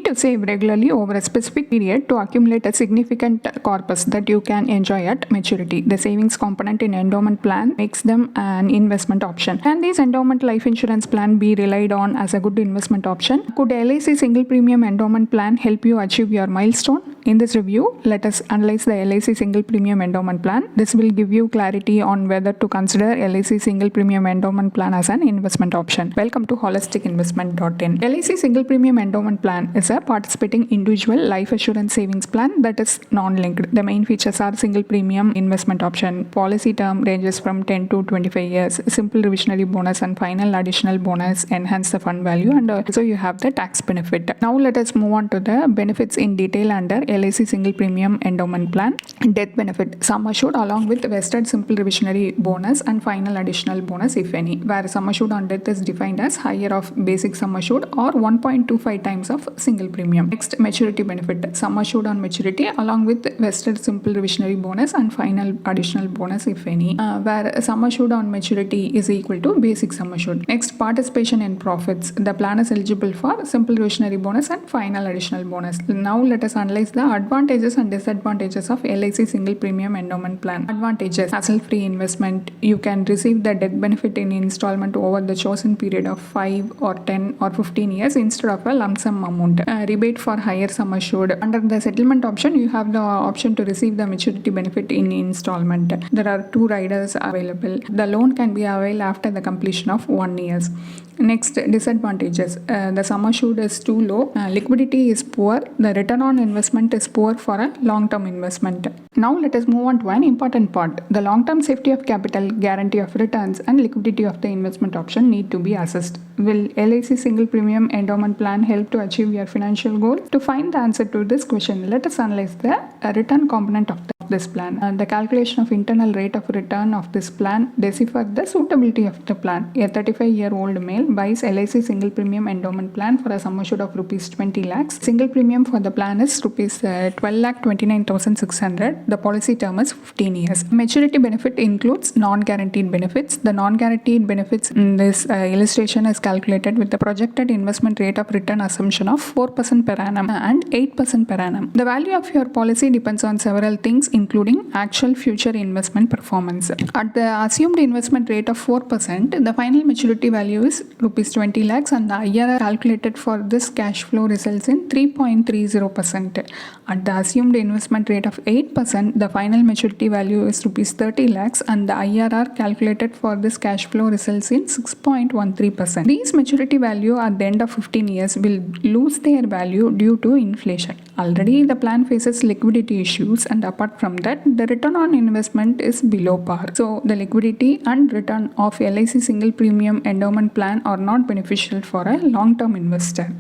to save regularly over a specific period to accumulate a significant corpus that you can enjoy at maturity. The savings component in endowment plan makes them an investment option. Can these endowment life insurance plan be relied on as a good investment option? Could LIC single premium endowment plan help you achieve your milestone? In this review, let us analyze the LIC single premium endowment plan. This will give you clarity on whether to consider LIC single premium endowment plan as an investment option. Welcome to holisticinvestment.in. LIC single premium endowment plan is a participating individual life assurance savings plan that is non-linked. The main features are single premium investment option. Policy term ranges from 10 to 25 years. Simple revisionary bonus and final additional bonus enhance the fund value, and also you have the tax benefit. Now let us move on to the benefits in detail under LIC single premium endowment plan. Death benefit, sum assured along with vested simple revisionary bonus and final additional bonus if any, where sum assured on death is defined as higher of basic sum assured or 1.25 times of single premium. Next, maturity benefit, sum assured on maturity along with vested simple revisionary bonus and final additional bonus if any, where sum assured on maturity is equal to basic sum assured. Next, participation in profits, the plan is eligible for simple revisionary bonus and final additional bonus. Now let us analyze the advantages and disadvantages of LIC single premium endowment plan. Advantages: hassle-free investment. You can receive the death benefit in installment over the chosen period of 5 or 10 or 15 years instead of a lump sum amount. Rebate for higher sum assured. Under the settlement option, you have the option to receive the maturity benefit in installment. There are 2 riders available. The loan can be availed after the completion of 1 year. Next, disadvantages. The sum assured is too low. Liquidity is poor. The return on investment is poor for a long-term investment. Now let us move on to an important part. The long-term safety of capital, guarantee of returns, and liquidity of the investment option need to be assessed. Will LIC single premium endowment plan help to achieve your financial goal? To find the answer to this question, let us analyze the return component of this plan. The calculation of internal rate of return of this plan deciphers the suitability of the plan. A 35-year-old male buys LIC single premium endowment plan for a sum assured of rupees 20 lakhs. Single premium for the plan is rupees 12,29,600. The policy term is 15 years. Maturity benefit includes non-guaranteed benefits. The non-guaranteed benefits in this illustration is calculated with the projected investment rate of return assumption of 4% per annum and 8% per annum. The value of your policy depends on several things, including actual future investment performance. At the assumed investment rate of 4%, the final maturity value is rupees 20 lakhs and the IRR calculated for this cash flow results in 3.30%. At the assumed investment rate of 8%, the final maturity value is rupees 30 lakhs and the IRR calculated for this cash flow results in 6.13%. These maturity value at the end of 15 years will lose their value due to inflation. Already the plan faces liquidity issues, and apart from that, the return on investment is below par. So the liquidity and return of LIC single premium endowment plan are not beneficial for a long-term investor.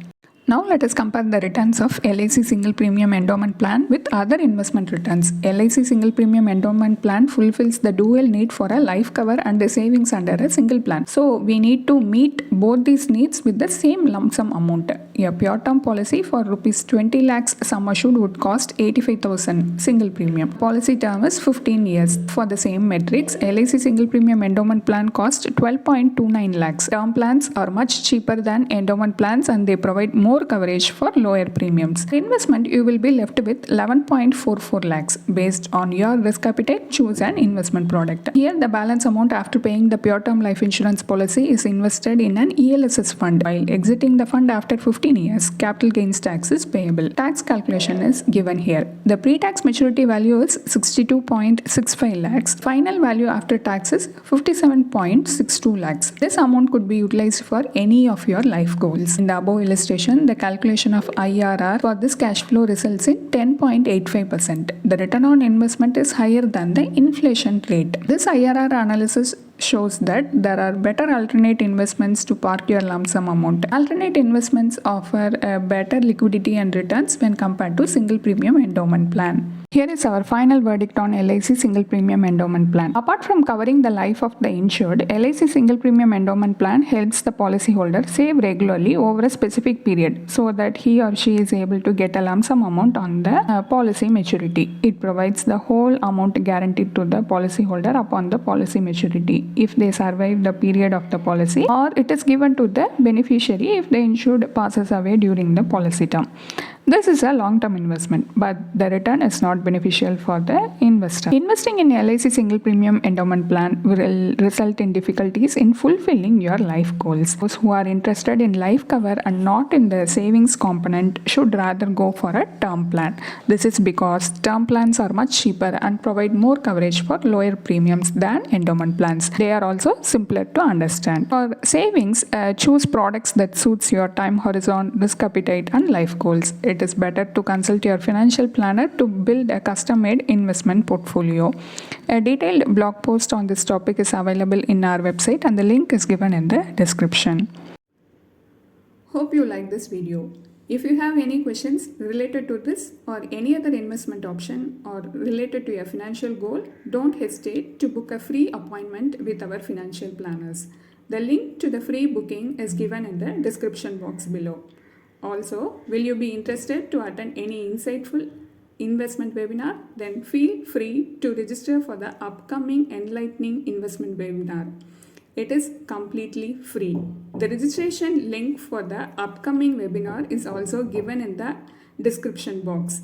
Now let us compare the returns of LIC single premium endowment plan with other investment returns. LIC single premium endowment plan fulfills the dual need for a life cover and a savings under a single plan. So we need to meet both these needs with the same lump sum amount. A pure term policy for rupees 20 lakhs sum assured would cost 85,000 single premium. Policy term is 15 years. For the same metrics, LIC single premium endowment plan costs 12.29 lakhs. Term plans are much cheaper than endowment plans and they provide more coverage for lower premiums. For investment, you will be left with 11.44 lakhs. Based on your risk appetite, choose an investment product. Here, the balance amount after paying the pure term life insurance policy is invested in an ELSS fund. While exiting the fund after 15 years, capital gains tax is payable. Tax calculation is given here. The pre-tax maturity value is 62.65 lakhs. Final value after tax is 57.62 lakhs. This amount could be utilized for any of your life goals. In the above illustration, the calculation of IRR for this cash flow results in 10.85%. The return on investment is higher than the inflation rate. This IRR analysis shows that there are better alternate investments to park your lump sum amount. Alternate investments offer a better liquidity and returns when compared to single premium endowment plan. Here is our final verdict on LIC single premium endowment plan. Apart from covering the life of the insured, LIC single premium endowment plan helps the policyholder save regularly over a specific period so that he or she is able to get a lump sum amount on the policy maturity. It provides the whole amount guaranteed to the policyholder upon the policy maturity. money if they survive the period of the policy, or it is given to the beneficiary if the insured passes away during the policy term. This is a long-term investment, but the return is not beneficial for the investor. Investing in LIC single premium endowment plan will result in difficulties in fulfilling your life goals. Those who are interested in life cover and not in the savings component should rather go for a term plan. This is because term plans are much cheaper and provide more coverage for lower premiums than endowment plans. They are also simpler to understand. For savings, choose products that suits your time horizon, risk appetite, and life goals. It is better to consult your financial planner to build a custom-made investment portfolio. A detailed blog post on this topic is available in our website, and the link is given in the description. Hope you like this video. If you have any questions related to this or any other investment option or related to your financial goal, don't hesitate to book a free appointment with our financial planners. The link to the free booking is given in the description box below. Also, will you be interested to attend any insightful investment webinar? Then feel free to register for the upcoming Enlightening Investment Webinar. It is completely free. The registration link for the upcoming webinar is also given in the description box.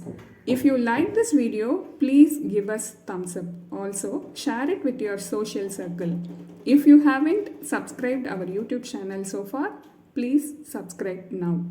If you like this video, please give us thumbs up. Also, share it with your social circle. If you haven't subscribed our YouTube channel so far, please subscribe now.